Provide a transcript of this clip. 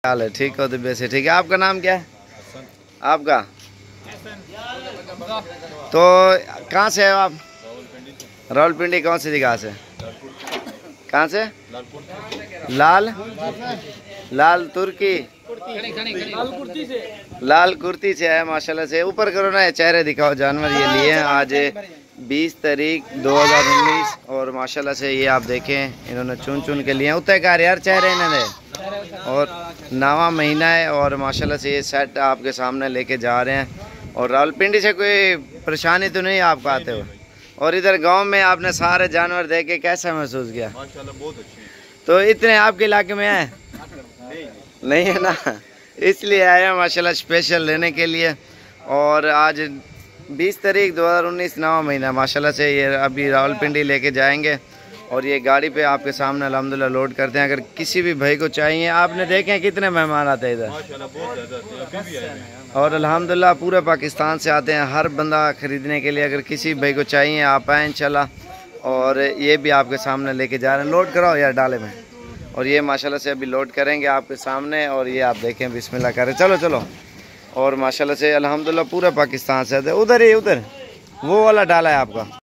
हाल है? ठीक हो तो वैसे ठीक है। आपका नाम क्या है? आपका? तो कहाँ से है आप? रावलपिंडी। कौन सी जगह से? कहाँ से? लाल तुर्की। लाल कुर्ती से है माशाल्लाह से। ऊपर करो ना, चेहरे दिखाओ। जानवर ये लिए हैं आज 20 तारीख 2019 और माशाल्लाह से ये आप देखें इन्होंने चुन चुन के लिए उतने कार यार चेहरे इन्होंने। और नवा महीना है और माशाल्लाह से ये सेट आपके सामने लेके जा रहे हैं। और रावलपिंडी से कोई परेशानी तो नहीं आपको आते हो? और इधर गांव में आपने सारे जानवर देख के कैसा महसूस किया? माशाल्लाह बहुत अच्छे हैं। तो इतने आपके इलाके में है? नहीं है ना, इसलिए आया माशाल्लाह स्पेशल लेने के लिए। और आज 20 तारीख 2019 नवा महीना माशाल्लाह से ये अभी रावलपिंडी लेके जाएंगे और ये गाड़ी पे आपके सामने अल्हम्दुलिल्लाह लोड करते हैं। अगर किसी भी भाई को चाहिए, आपने देखे हैं कितने मेहमान आते हैं इधर माशाल्लाह बहुत ज़्यादा अभी भी आए हैं। और अल्हम्दुलिल्लाह पूरे पाकिस्तान से आते हैं हर बंदा ख़रीदने के लिए। अगर किसी भाई को चाहिए आप आएँ इंशाल्लाह। और ये भी आपके सामने लेके जा रहे हैं। लोड कराओ यार डाले में। और ये माशाल्लाह से अभी लोड करेंगे आपके सामने। और ये आप देखें बिस्मिल्लाह करें। चलो चलो। और माशाल्लाह से अल्हम्दुलिल्लाह पूरे पाकिस्तान से आते। उधर ही उधर वो वाला डाला है आपका।